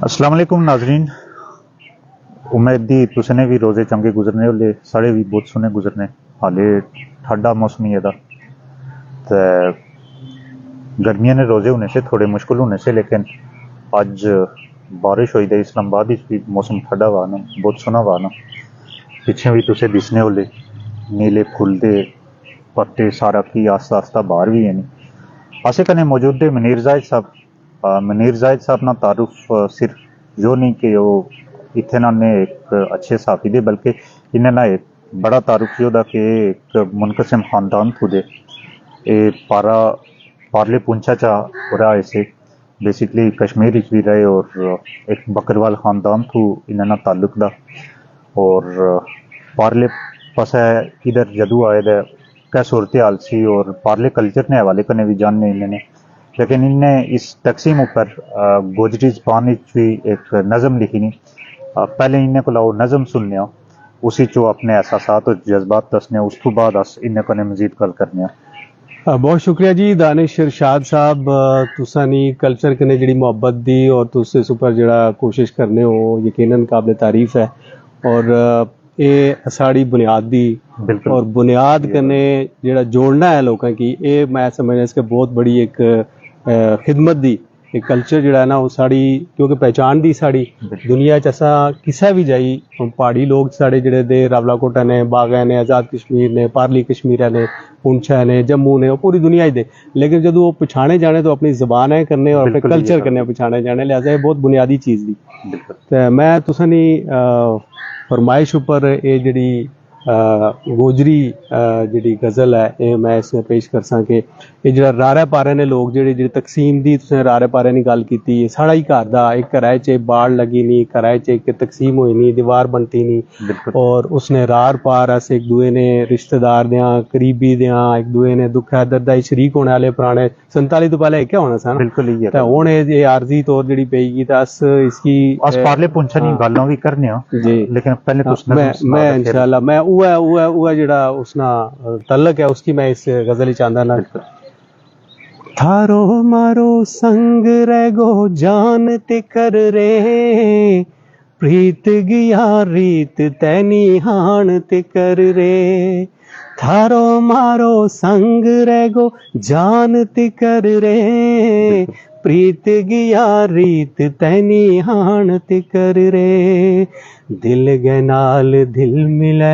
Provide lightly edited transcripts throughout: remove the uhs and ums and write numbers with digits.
अस्सलाम वालेकुम नाजरीन। उम्मीद दी तुसें भी रोजे चंगे गुजरने वाले, साढ़े भी बहुत सोहने गुजरने। हाले ठंडा मौसम ही ते गर्मियों ने रोजे होने से थोड़े मुश्किल होने से, लेकिन अज बारिश हुई। इस्लामाबाद भी मौसम ठंडा हुआ ना, बहुत सोहना हुआ ना। पिछे भी तुसें दिसने वाले नीले फुल दे पत्ते सारा की आस्ता आस्ता बाहर भी है नहीं। असें कने मौजूद है मुनीर जाहिद साहब। मुनीर जाहिद साहब ना तारुफ सिर्फ जो नहीं कि वो इतने ना ने एक अच्छे साथी दे, बल्कि इन्हें ना एक बड़ा तारुफ योदा कि एक मुनकसिम खानदान थू दे। ये पारले पुंछा चा रहा ऐसे बेसिकली कश्मीर भी रहे, और एक बकरवाल खानदान थू इन्हें ना ताल्लुक दा। और पारले पास इधर जदू आए दे क्या सूरत हाल सी, और पारले कल्चर ने हवाले कने भी जानने इन्हें। लेकिन इन्हें इस तकसीम उपर गोजरी जबान भी एक नज़म लिखी नहीं। पहले इन्हें को नज़म सुनने, उसी चो अपने एहसासात और जज्बात दसने, उस तो बाद अस इन्हें कने मजीद गल करने। बहुत शुक्रिया जी दानिश इरशाद साहब, तुसा नी कल्चर कने जड़ी मोहब्बत दी और तुस इस उपर जड़ा कोशिश करने हो यकीनन काबिल तारीफ है। और ये साड़ी बुनियाद दी और बुनियाद कने जड़ा जोड़ना है लोगों की, ये मैं समझना इसके बहुत बड़ी एक खिदमत दी। एक कल्चर जड़ा है ना वो साड़ी क्योंकि पहचान दी साड़ी दुनिया च असा किसा भी जाई, पहाड़ी लोग साढ़े जड़े दे रावलाकोटा ने, बागा ने, आज़ाद कश्मीर ने, पारली कश्मीर ने, पुंछा ने, जम्मू ने, पूरी दुनिया दे। लेकिन जब वो पछाने जाने तो अपनी जबान है करने और अपने कल्चर करने पछाने जाने, लिहाजा ये बहुत बुनियादी चीज़ दी। तो मैं तुसानी फरमाइश उपर ये जड़ी गोजरी जी गज़ल है ये मैं इसमें पेश कर सा कि ये जरा रारे पारे ने लोग जेह्ड़ी तकसीम दी तुसें रारे पारे नी गल कीती। साढ़ा ही घर दा एक घरै च बाड़ लगी नहीं, घरै च एक तकसीम होई नहीं, दीवार बनती नहीं, और उसने रार पार अस एक दूए ने रिश्तेदार देआं करीबी देआं एक दूए ने दुख दर्द दा शरीक होने वाले पुराने 47 तो पहले क्या होना सा ना। हुण ये आरजी तौर जेह्ड़ी पेगी तां अस इसकी अस पारले पुंछा नी गल्लां भी करने जी, लेकिन पहले तुस मैं इंशाल्लाह मैं उह जड़ा उसना तल्लक है उसकी मैं इस गजल चाहता ना। थारो मारो संग रह गो जान ते कर रे, प्रीत गया रीत तैनी हान ते कर रे। थारो मारो संग रह गो जान ते कर रे, प्रीत गया रीत तैनी हान ते कर रे। दिल गै नाल दिल मिले,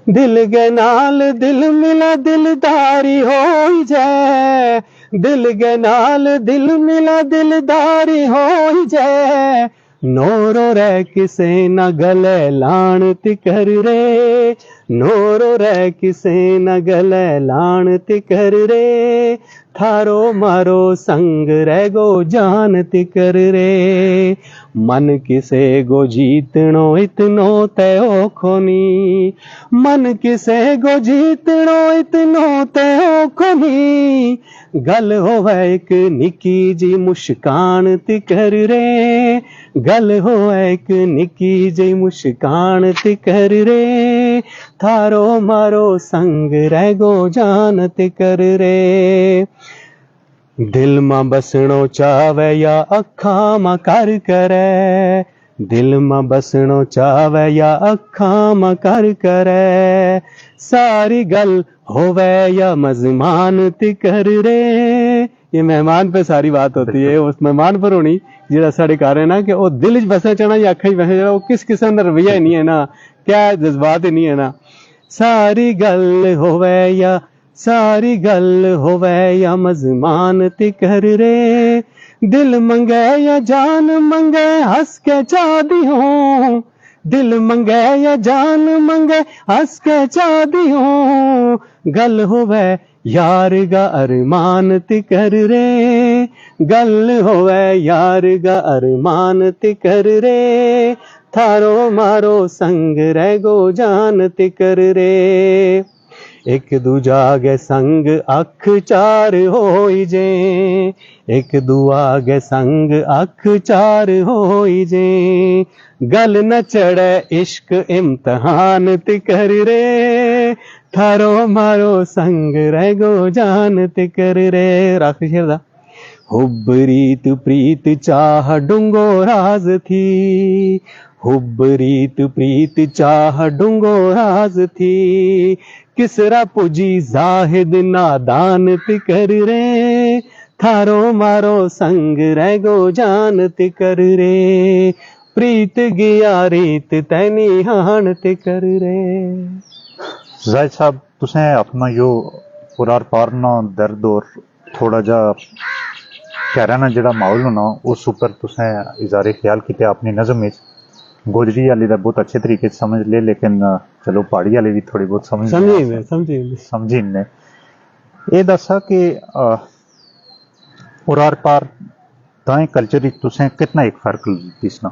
दिल गै नाल दिल मिले दिलदारी हो जाए, दिल गै नाल दिल मिले दिलदारी हो जाए। नोरो रे किसे न गले लान तिकर रे, नोरो रे किसे न गले लान तिकर रे। थारो मारो संग रह गो जान तिकर रे। मन किसे गो जीतनो इतनो तय खोनी, मन किसे गो जीतनो इतनो तय खोनी। गल होवे एक निकी जी मुस्कान तिकर रे, गल होवे एक निकी जी मुस्कान तिकर रे। थारो मारो संग रह गो जान तिकर रे। दिल मां बसणो चावे या अखा मां कर करे, दिल मां बसणो चावे या अखा मां कर करे। सारी गल होवे या मजमान तिकर रे। ये मेहमान पे सारी बात होती है, उस मेहमान पर होनी जेड़ा साढ़े घर है ना कि वो दिल च बसे चाहना या अखा च बसे, वो किस किस्म का रवैया ही नहीं है ना, क्या जज्बात ही नहीं है ना। सारी गल होवे या सारी गल होवे या मजमान तिकर रे। दिल मंगे या जान मंगे हंस के चा दियो, दिल मंगे या जान मंगे हंस के चा दियो। गल होवे यार गा अरमान तिकर रे, गल होवे यार गा अरमान तिकर रे। थारो मारो संग रह गो जान तिकर रे। एक दूजा गे संग अख चार होई जे, एक दुआ गे संग अख चार होई जे। गल न चढ़े इश्क इम्तहान तिकर रे। थारो मारो संग रह गो जान तिकर रे। राख शेर दा हुब रीत प्रीत चाह डूंगो राज थी, हुब रीत प्रीत चाह डूंगो राज थी, किसरा पुजी जाहिद नादान तिकर रे, थारो मारो संग रह गो जान तिकर रे, प्रीत गया रीत तैनी हान तिकर रे। जाहिद साहब तुसें अपना यो पुरार पार ना दर्द और थोड़ा जा गहरा ना जेड़ा माहौल होना उस उपर तुसें इजारे ख्याल किते अपनी नज़म विच। गोजरी वाली दा बहुत अच्छे तरीके से समझ ले, लेकिन चलो पहाड़ी वाले भी थोड़ी बहुत समझी ने। ये दसा कि पुरार पार दाएं कल्चर विच तुसें कितना एक फर्क दिसना?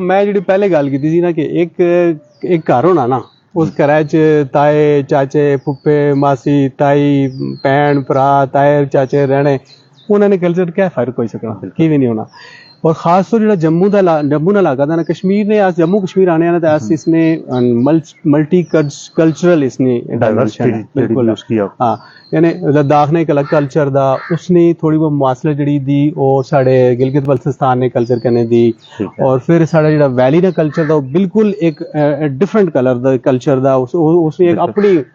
मैं जी पहले गल की थी ना कि एक घर होना ना, उस घर च ताए चाचे फुफे मासी ताई भैन भरा ताए चाचे रहने, उन्होंने कल्चर क्या फर्क हो सकना, की भी नहीं होना। और खास तौर जो जम्मू ना इलाका था ना, कश्मीर ने अस जम्मू कश्मीर आने ना तो इसने मल्टी कल्चरल इसने डाइवर्सिटी बिल्कुल हाँ, यानी लद्दाख ने एक अलग कल्चर दा, उसने थोड़ी बहुत मुआसलत जड़ी दी वो साढ़े गिलगित बल्तिस्तान ने कल्चर करने दी, और फिर साढ़ा जो वैली ने कल्चर दा बिल्कुल एक डिफरेंट कलर दा कल्चर दा, उसने एक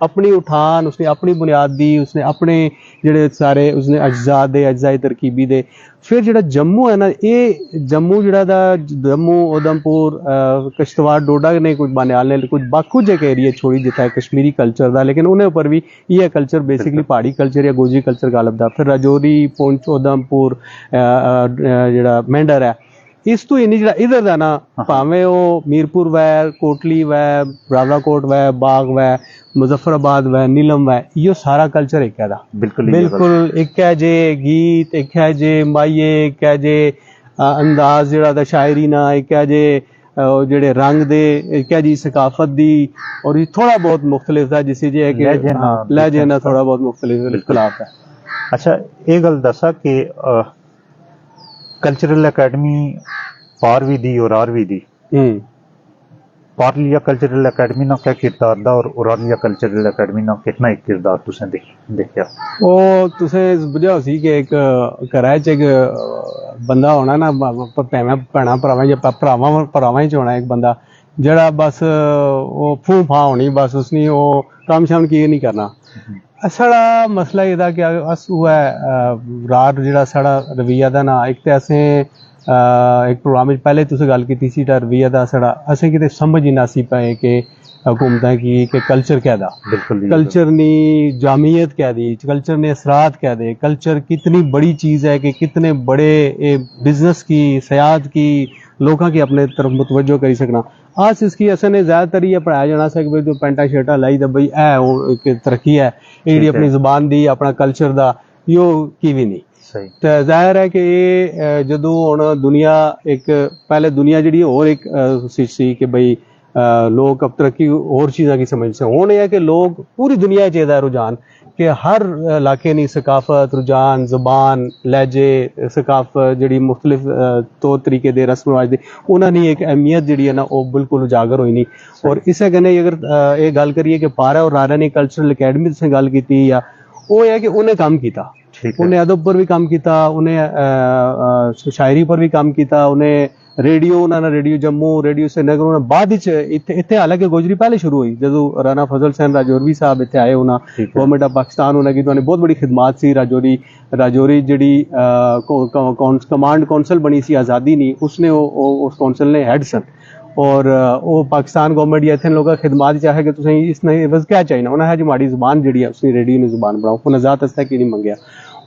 अपनी उठान, उसने अपनी बुनियाद दी, उसने अपने जेड़े सारे उसने अज्जाई तरकीबी दे। फिर जो जम्मू है ना, ये जम्मू जड़ा दा जम्मू उधमपुर किश्तवाड़ डोडा ने कुछ बनियाल ने कुछ एक एरिया छोड़ी दिता है कश्मीरी कल्चर दा, लेकिन उन्हें ऊपर भी ये कल्चर बेसिकली पहाड़ी कल्चर या गोजरी कल्चर गालब दा। फिर राजौरी पुंछ उधमपुर जेड़ा मेंढर है, इस तो इन्नी जेड़ा इधर दा ना, भावें वो मीरपुर वै, कोटली वै, राजाकोट वै, बाग वै, मुजफ्फराबाद वै, नीलम वै, यो सारा कल्चर एक है दा, बिल्कुल एक है जे गीत, एक है जे माइये, एक है जे अंदाज जेड़ा दा शायरी ना, एक है जे जेड़े रंग दे, एक है जी सकाफत दी, और ये थोड़ा बहुत मुख्तलिफ है, जिसे जे लहजे ना थोड़ा बहुत मुख्तलिफ इख्तलाफ है। अच्छा ये गल दसा कि कल्चरल एकेडमी पार भी दी और आर भी दी, पार लिया कल्चरल एकेडमी ना क्या किरदार दा और उरार लिया कल्चरल एकेडमी ना कितना एक किरदार तुसें देखया? ओ तुसें बुझा सी कि एक घरै च एक बंदा होना ना, भैणा भरावां च होना एक बंदा जेड़ा बस वो फूं फां होनी, बस उसने वो कम्म शम्म की नहीं करना। साढ़ा मसला एह्दा कि अस उ'ऐ रार जेह्ड़ा साढ़ा रवैया दा ना, एक ते असें एक प्रोग्राम पैह्ले तुसें गल्ल कीती सी रवैया दा साढ़ा, असें किते समझ ही ना सी पाए कि हुकूमतां की कल्चर क्या दा, कल्चर नी जामियत क्या दी, कल्चर ने असरात क्या दे, कल्चर कितनी बड़ी चीज़ है कि कितने बड़े बिजनेस की सयाहत की लोगों की अपने तरफ मुतवज्जो करी सकना। अस इसकी असें ने ज़्यादातर ये पढ़ाया जाना सा कि भाई जो पैंटा शर्टा लाई तो भाई है तरक्की है, ये अपनी जुबान दी अपना कल्चर दा यो की भी नहीं। तो जाहिर है कि ये जदों हुण दुनिया एक पहले दुनिया जी होर एक सी कि भाई लोग अब तरक्की होर चीज़ां की समझ से हुण यह है कि लोग पूरी दुनिया च एह्दा रुझान कि हर इलाके नी सकाफत रुझान जुबान लहजे सकाफत जी मुख्तलिफ तौर तरीके दे रस्म रवाज दे उन्होंने एक अहमियत जी है ना वो बिल्कुल उजागर होई नहीं। और इस कन्नै अगर ये गल करिए कि पारा और रारा ने कल्चरल अकैडमी तुसें गल कीती या वो है कि उन्हें काम किया, उन्हें अदब पर भी काम किया, उन्हें शायरी पर भी काम किया, उन्हें रेडियो उन्होंने रेडियो जम्मू रेडियो श्रीनगर उन्होंने बाद इत्थे हालांकि गोजरी पहले शुरू हुई जदों राणा फजल सैन राजौरी साहब इत्थे आए, उन्होंने गवर्नमेंट ऑफ पाकिस्तान उन्होंने की बहुत बड़ी खिदमात सी। राजौरी जी कमांड कौंसल बनी सी आज़ादी नहीं, उसने उस कौंसल ने हैड सन और वो पाकिस्तान गवर्नमेंट या इतने लोगों खिदमात चाहे कि तुसें इसने बस क्या चाहिए, उन्हें जी माड़ी जुबान जी है उसने रेडियो ने जुबान बनाओ, उन्हें ज़्यादा तक की नहीं मंगया।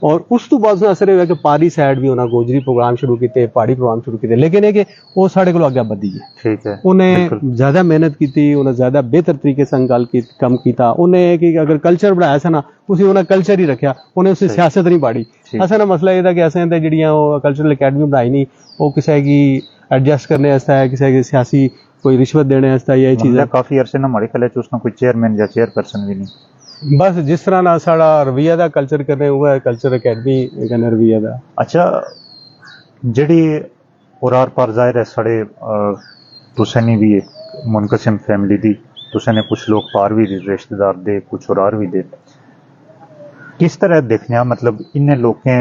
और उस तो बाद असर हुआ कि पारी साइड भी उन्हें गोजरी प्रोग्राम शुरू किए, पहाड़ी प्रोग्राम शुरू किए, लेकिन है कि वो साढ़े को अगे बधी है। उन्हें ज़्यादा मेहनत की, उन्हें ज़्यादा बेहतर तरीके से गल कम किया, उन्हें कि अगर कल्चर बनाया सा ना उसे उन्हें कल्चर ही रखा, उन्हें उसे सियासत नहीं पाड़ी। असा ना मसला यह था कि असें तो जी कल्चरल अकैडमी बनाई नहीं वो किसी की एडजस्ट करने है, किसी की सियासी कोई रिश्वत देने यही चीज़ काफी अरसे ना हमारे ख्याल उसका कोई चेयरमैन या चेयरपर्सन भी नहीं, बस जिस तरह ना साड़ा रवैया का कल्चर करने हुआ है कल्चर अकैडमी कन्नै रवैया का। अच्छा जी और आर पार जाहिर है साढ़े तुसें भी एक मुनकसिम फैमिली दी, तुसें कुछ लोग पार भी रिश्तेदार दे कुछ और भी दे, किस तरह देखने मतलब इन्हें लोगों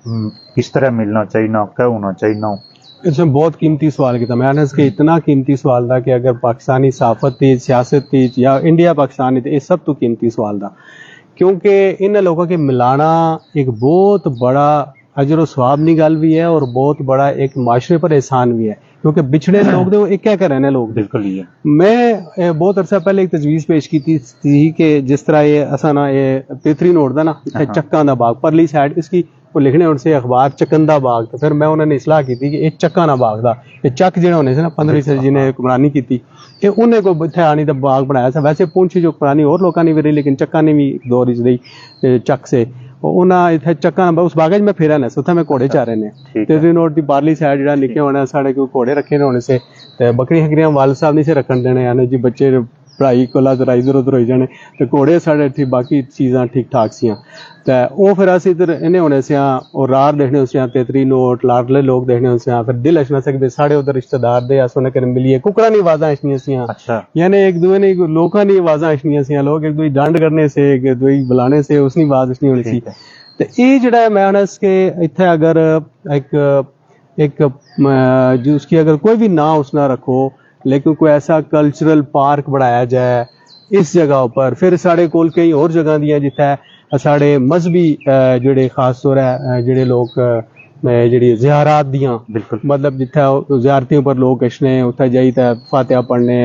किस तरह मिलना चाहिए, क्या होना चाहिए? इसमें बहुत कीमती सवाल किया मैं अनस के इतना कीमती सवाल था कि अगर पाकिस्तानी सहाफत थी, सियासत थी या इंडिया पाकिस्तान थी, ये सब तो कीमती सवाल था, क्योंकि इन लोगों के मिलाना एक बहुत बड़ा अजर व सवाब की गल भी है और बहुत बड़ा एक माशरे पर एहसान भी है, क्योंकि बिछड़े लोग थे वो एक क्या रहने लोग थे। बिल्कुल ही है। मैं बहुत अरसा पहले एक तजवीज़ पेश की थी कि जिस तरह ये असा ना ये तेतरी नोट था ना, चक्का दा बाग परली साइड इसकी वो लिखने उनसे अखबार चकंदा बाग, तो फिर मैं उन्होंने इसलाह की थी कि ये चक्का ना बाग था, ये चक जो होने से ना 15 से जिन्हें हुक्मरानी की थी ये उन्हें को इतने आनी दा बाग बनाया था। वैसे पुंछ जो हुक्मरानी और लोगों ने भी रही, लेकिन चक्का ने भी एक दौर रही चक से उन्हें इतने चक्का उस बाग मैं फिर ना उत्थे मैं घोड़े चारे ने तेतरी नोट की पारली साइड जो निके होने साढ़े कोई घोड़े रखे होने से बकरियां शकरियां वाल साहब नहीं से रखन देने यानी जी बच्चे पढ़ाई कोला जरा इधर उधर हो जाने तो घोड़े साढ़े थी, बाकी चीज़ां ठीक ठाक सियां तो वो फिर अस इधर इन्हें होने से और रार देखने उसे तेतरी नोट लाडले लोग देखने उसे फिर दिल अचना सकते साढ़े उधर रिश्तेदार दे अस उन्हें कर मिलिए कुकड़ा नी आवाज़ां अचनियां सियां। अच्छा। यानी एक दूए ने लोगों की आवाज़ां अचनियां सियां, लोग एक दूई डंड करने से एक दूई बुलाने से उसकी आवाज़ अचनी होनी सी। तो ये जड़ा मैं अनस के इतने अगर एक जो उसकी अगर कोई भी ना उस ना रखो, लेकिन कोई ऐसा कल्चरल पार्क बनाया जाए इस जगह पर, फिर साढ़े कोल कई और जगह दियां जित्थै साढ़े मजहबी जेह्ड़े खास तौर है जेह्ड़े लोग जेह्ड़ी ज़ियारात दियां मतलब जित्थै ज़ियारतें पर लोग कशने उत्थै जाइयै फातिहा पढ़ने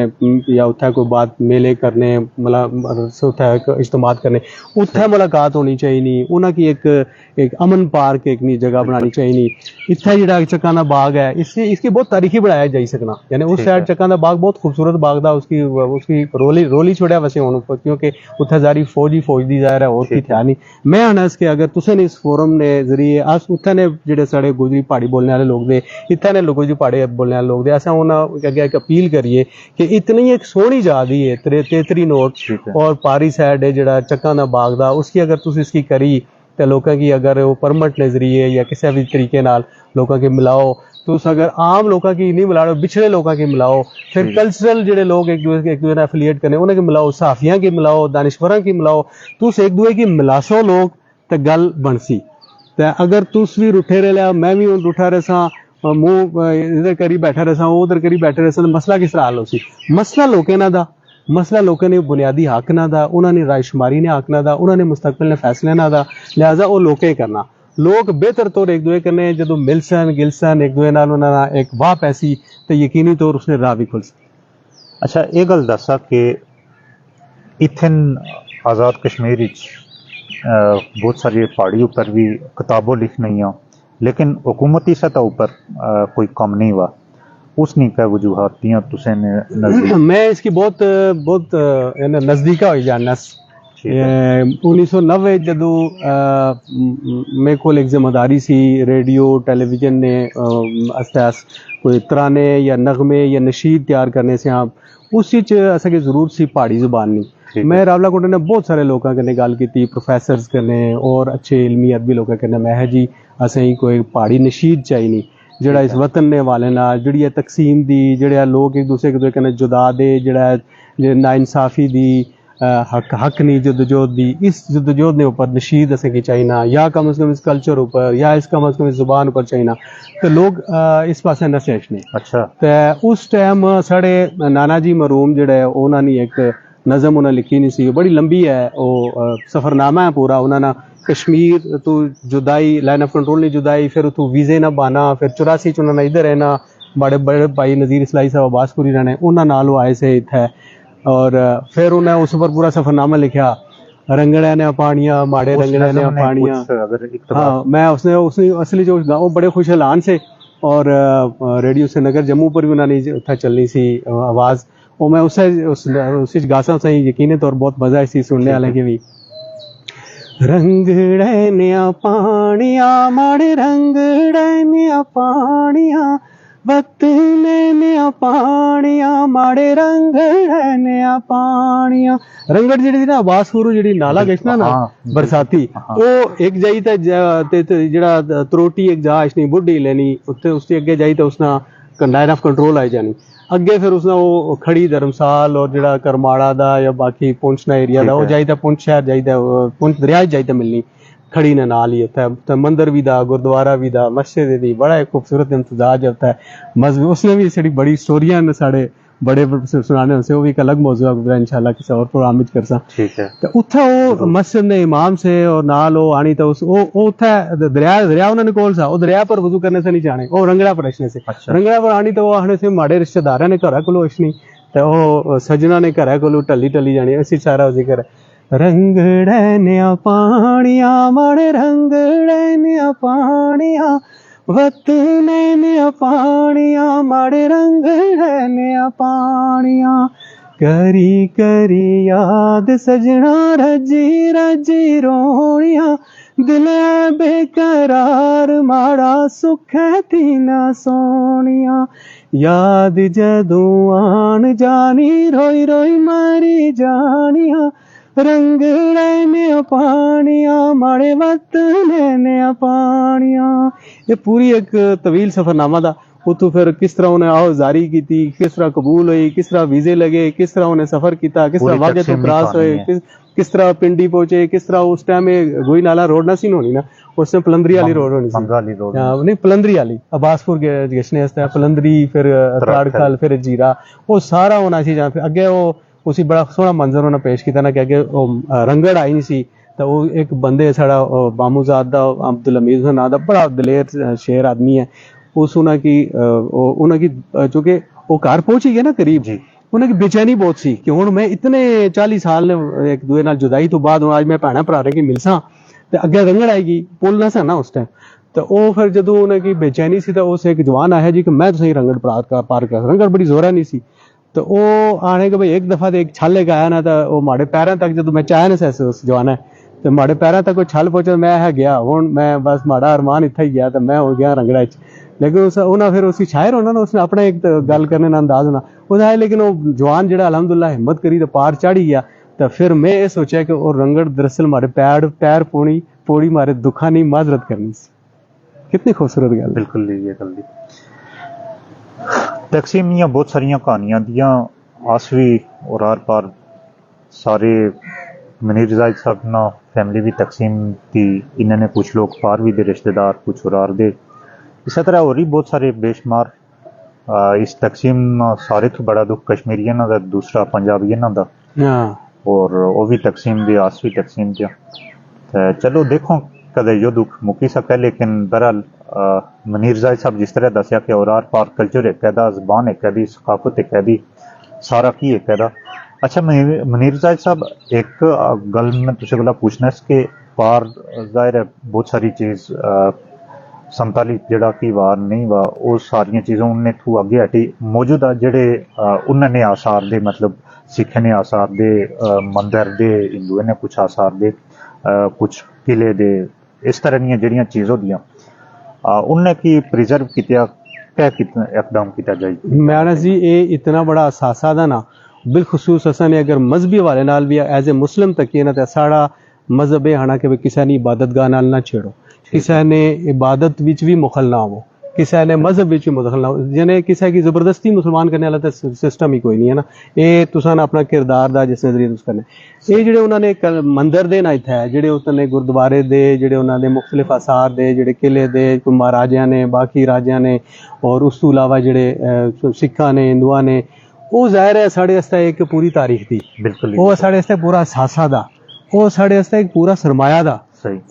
या उत्थै कोई बात मेले करने मतलब उत्थै इज्तमात करने उत्थै मुलाकात होनी चाहिए। उन्हें की एक अमन पार्क एक नी जगह बनानी चाहिए। इत्थै जेह्ड़ा चक्का दा बाग है इसकी बहुत तारीखी बनाया जाई सकना, यानी उस साइड चक्का दा बाग बहुत खूबसूरत बाग था, उसकी रोली छोड़िया वैसे हूँ क्योंकि उत्थै जारी फौज दी जाहिर है और की था नहीं। मैं आना इसके अगर तुसें इस फोरम ने जरिए अस उत्थै ने जेह्ड़े साढ़े गोजरी पहाड़ी बोलने वाले लोग दे इत्थै ने गोजरी पहाड़ी बोलने वाले लोग दे असें उन्हें अग्गें एक अपील करिए कि इतनी एक सोहनी जा दी है तेतरी नोट और पारी साइड है जेह्ड़ा चक्का दा बाग दा उसकी अगर तुस इसकी करी तो लोगों की अगर वो परमिट के जरिए या किसी भी तरीके नाल लोगों के मिलाओ, तो अगर आम लोगों की नहीं मिलाओ बिछड़े लोगों की मिलाओ, फिर कल्चरल जेह्ड़े लोग एक दूसरे ने एफिलिएट करने उन्हें मिलाओ, सहाफियां की मिलाओ, दानिश्वरां की मिलाओ, तुस एक दूसरे की मिलासो लोग तो गल बनसी। तो अगर तुस भी रुठे रह लिया मैं भी हूँ रुठा रहा मुंह इधर करी बैठा रहा उधर करी बैठे रहा तो मसला किस तरह हल हो सी? मसला लोकें ना दा, मसला लोगों ने बुनियादी हक ना दा, उन्होंने रायशुमारी ने हक ना दा, उन्होंने मुस्तकबिल ने फैसले ना दा, लिहाजा वो लोकें करना लोग बेहतर तौर एक दूसरे कन्नै जो मिलसन गिलसन एक दूसरे नाल उन्हां दा एक वाह पैसी तो यकीनी तौर उसने राह भी खुल सकती। अच्छा ये गल दसा कि इत्थन आज़ाद कश्मीर विच बहुत सारी पहाड़ी उपर भी किताबों लिखनियां लेकिन हुकूमती सतह उपर कोई कम नहीं हुआ, उसनी क्या वजूहत दियां तुसें नज़दीक? मैं इसकी बहुत नज़दीका हो जानना 1990 जदों मेरे को एक जिम्मेदारी सी रेडियो टेलीविजन ने कोई तराने या नगमे या नशीद तैयार करने से आप उस असें जरूरत सी पहाड़ी जुबान नहीं। मैं रावलाकोट ने बहुत सारे लोगों कन्नै गल की प्रोफैसर्स कन्नै और अच्छे इलमी अदबी लोगों कन्नै मैं जी असें कोई पहाड़ी नशीद चाहिए जेड़ा इस वतन ने वाले ना जेड़ी तकसीम दी जेड़ा लोग एक दूसरे कन्नै जुदा दे जेड़ा नाइंसाफी दी हक नहीं जदोजहद दी इस जदोजहद ने ऊपर नशीद असें की चाहिए या कम से कम इस कल्चर ऊपर या इस कम से कम इस जुबान ऊपर चाहिए तो लोग इस पासे नशे ने। अच्छा। तो उस टाइम साढ़े नाना जी मरूम जेड़ा उन्होंने एक नज़म उन्हें लिखी नहीं सी बड़ी लंबी है वो सफ़रनामा है पूरा उन्होंने कश्मीर तू जुदाई लाइन ऑफ कंट्रोल नहीं जुदाई फिर तू वीज़े ना बाना फिर 84 उन्होंने इधर रहना बड़े बड़े भाई नज़ीर इस्लाई साहब अब्बासपुरी रहने उन्होंने नाल आए से इत्थे और फिर उन्हें उस पर पूरा सफ़रनामा लिखा रंगड़े ने पानियां माड़े रंगड़े ने पानियां। हाँ मैं उसने असली जो गाँव बड़े खुश ऐलान से और रेडियो से नगर जम्मू पर भी उन्होंने उत्थे चलनी सी आवाज़ वो मैं उस गासा सही यकीन तौर बहुत मजा इसी सुनने वाले की भी रंगड़े ने पानियां माड़े रंगड़े ने पानियां वतने ने पानियां माड़े रंगड़े ने पानियां। रंगड़ जी ना बासुरू जी नाला गश्ना ना बरसाती वो एक जाई तो जरा त्रोटी एक जा इसनी बुढ़ी लेनी उत्थे उसके अगे जाई तो उसना लाइन ऑफ कंट्रोल आई जानी अगे फिर उसने वो खड़ी धर्मसाल और जड़ा करमाड़ा दा या बाकी पुंछ ना एरिया दा वो जाइदा पुंछ शहर जाइदा पुंछ दरिया जाइदा मिलनी खड़ी ने नाल ही होता है, तो मंदिर भी दा, गुरुद्वारा भी दा, मस्जिद भी, बड़ा एक खूबसूरत इम्तजाज होता है मजहब। उसने भी साड़ी बड़ी स्टोरियां ने साढ़े बड़े सुनाने से, वो भी एक अलग मौजूद है इंशाल्लाह किसी और प्रोग्राम में करसा। ठीक है। तो उत्थे वो मस्जिद ने इमाम से और नाल वो आनी, तो उस वो उत्थे दरिया उन्होंने कोल सा, वो दरिया पर वजू करने से नहीं जाने, वो रंगड़ा पर अछने से। अच्छा। रंगड़ा पर आनी तो वो आने से माड़े रिश्तेदार ने घर को अछनी, तो वो सजना ने घर को टली टली जानी, इसी सारा जिक्र है। रंगड़े ने पानिया माड़े रंगड़े ने पानिया वतने ने पानिया माड़े रंगड़े ने पानिया करी करी याद सजना रजी रजी रोनिया दिल बेकरार माड़ा सुख थी ना सोनिया याद जदों आन जानी रोई रोई मारी जानिया रंगड़े ने पानिया माड़े वतने ने पानिया। ये पूरी एक तवील सफरनामा था। उतो फिर किस तरह उन्हें आओजारी की थी, किस तरह कबूल हुई, किस तरह वीजे लगे, किस तरह उन्हें सफर किया, किस तरह वागे तो क्रॉस हुए, किस तरह पिंडी पहुंचे, किस तरह उस टाइम में गोई नाला रोड ना सी होनी ना, उसमें पलंदरी वाली रोड होनी सी, नहीं पलंदरी वाली अब्बासपुर गशने वास्ते पलंदरी, फिर ताड़खल, फिर जीरा, वो सारा होना सी। जहाँ फिर अगे वो उसी बड़ा सोहना मंजर उन्हें पेश किया ना कि अगे रंगड़ आई नहीं सी, तो वो एक बंदे साड़ा मामूजाद दा अब्दुल हमीद ना दा बड़ा दलेर शेर आदमी है, उस उन्होंने चूंकि वो घर पहुंच ही गया ना करीब, उन्हें बेचैनी बहुत सी कि हुण मैं इतने 40 साल एक दूए नाल जुदाई तो बाद आज मैं भैणा भरारे की मिलसा ते अगे रंगड़ आएगी, पुल ना सा ना उस टाइम। तो वो फिर जदों उन्हें की बेचैनी सी, तो उस एक जवान आया जी कि मैं तुसें रंगड़ पार कर, रंगड़ बड़ी जोरा नहीं सी, तो वो आने के भाई एक दफा एक छल लेके आया ना, तो वो माड़े पैरों तक जदों मैं चाहे ना उस जवाना तो माड़े पैरों तक वो छल पहुंचा, मैं है गया हुण मैं बस माड़ा अरमान इत्थे ही गया, तो मैं हो गया रंगड़ा च। लेकिन उन्हें फिर उसी शायर होना ना, उसने अपना एक गल करने का अंदाज होना उसका, लेकिन वो जवान जो अल्हम्दुलिल्लाह हिम्मत करी तो पार चढ़ ही गया। तो फिर मैं ये सोचा कि वो रंगड़ दरअसल मारे पैर पौड़ी मारे दुखा नहीं माजरत करनी सी। कितनी खूबसूरत गल। बिल्कुल ये गल दी तकसीम दियां बहुत सारिया कहानियां दियां आसवी और आर पार सारे मनीर जायद साहब ना फैमिली भी तकसीम थी, इन्होंने कुछ लोग पार भी दे रिश्तेदार, कुछ और दे इसी तरह और भी बहुत सारे बेशुमार इस तकसीम सारे तो बड़ा दुख कश्मीरियों का, दूसरा पंजाबियों का, और वो भी तकसीम दी आसवी तकसीम दिया। तो चलो देखो कदे यो दुख मुकी सके, लेकिन बहरहाल मनीर जायद साहब जिस तरह दसिया कि और आर पार कल्चर एक कैदा, जबान एक कैदी, सकाफत एक कैदी, सारा की एक कैदा। अच्छा मनीर जायद साहब एक गल मैं तुझे कोला पूछना कि पार जाहिर है बहुत सारी चीज़ 47 जड़ा की वार नहीं वा, वो सारिया चीज़ों उन्हें थू अगे हटी मौजूदा जेडे उन्होंने आसार दे, मतलब सिख ने आसार दे, मंदिर दे, हिंदुओं ने कुछ आसार दे, कुछ किले दे, इस तरह दी जड़ियाँ चीज़ होदियां उन्हें की प्रिजर्व किया, क्या इकदाम किया जाए? मैं जी ये इतना बड़ा असासा दा ना, बिलखसूस असां ने अगर मजहबी वाले नाल भी एज ए मुस्लिम तकिए ना, तो साड़ा मजहब ये आना कि किसी ने इबादतगाह नाल ना छेड़ो, किसी ने इबादत विच भी मुखल ना हो, किसी ने मजहब विच भी मुखल ना हो, जिन्हें किसी की जबरदस्ती मुसलमान करने वाला तो सिस्टम ही कोई नहीं है ना। ये तुसां ने अपना किरदार दा जिस नजरिए तुस करने, ये जेडे उन्होंने मंदिर दे ना इत्थे जेडे उन्होंने गुरुद्वारे दे, जेडे उन्होंने मुख्तलिफ आसार दे, जेडे किले दे महाराजियां ने, बाकी राजियां ने, और उस तो इलावा जेडे सिखा ने, हिंदुआ ने, वो जाहिर है साढ़े आस्ते एक पूरी तारीख थी, बिल्कुल वो साढ़े आस्ते पूरा सासा दा, वो साढ़े आस्ते एक पूरा सरमाया दा।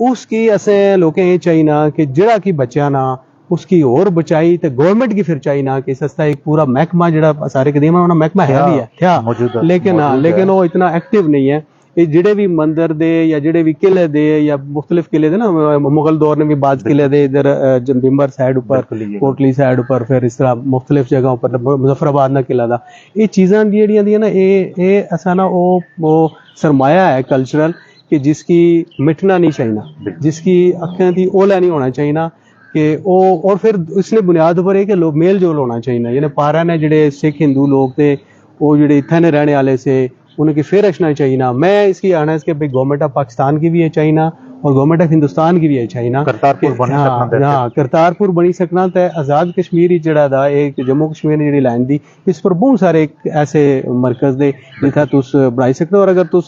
उसकी असें लोकें ये चाहिए ना कि जेड़ा की बचा ना उसकी और बचाई, तो गवर्नमेंट की फिर चाहिए ना कि सस्ता एक पूरा महकमा जेड़ा सारे कदीमा होना महकमा है भी है क्या, लेकिन वो इतना एक्टिव नहीं है। ये जेडे भी मंदिर दे या जेडे भी किले दे या मुख्तलिफ किले दे ना, मुगल दौर ने भी बाज किले दे इधर बिंबर साइड ऊपर, कोटली साइड ऊपर, फिर इस तरह मुख्तलिफ जगह ऊपर मुजफ्फराबाद ना किला दा, ये चीज़ां जेहड़ियां ना ये असा ना वो सरमाया है कल्चरल कि जिसकी मिटना नहीं चाहिए, जिसकी अखें थी ओला नहीं होना चाहिए कि वो, और फिर इसने बुनियाद पर कि लोग मेल जोल होना चाहिए, यानी पारा ने जेडे सिख हिंदू लोग थे वो जेडे इत्थे ने रहने वाले से उनकी फिर रचना चाहिए ना। मैं इसकी आना है कि भाई गवर्नमेंट ऑफ पाकिस्तान की भी ये चाहिए ना, और गवर्नमेंट ऑफ हिंदुस्तान की भी इच्छा है ना करतारपुर बनी सकना ते हाँ करतारपुर बनी सकना ते आजाद कश्मीर ही जेड़ा दा एक जम्मू कश्मीर दी जेड़ी लाइन दी इस पर बहुत सारे ऐसे मरकज दे जित्थै तुस बनाई सकदे हो। और अगर तुस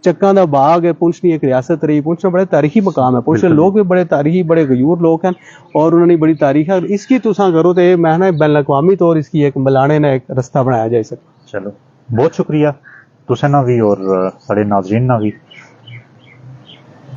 चक्का दा बाग है, पुंछ दी एक रियासत रही, पुंछ बड़े तारीखी मकाम है, पुंछ दे लोग भी बड़े तारीखी बड़े गयूर लोग हैं और उन्होंने बड़ी तारीख है। इसकी तुसा करो तो मैं ना बैन अवी तौर इसकी एक मिलाने ने एक रस्ता बनाया जाए सकता। चलो बहुत शुक्रिया तुसें ना भी और साढ़े नाजरीन ना भी।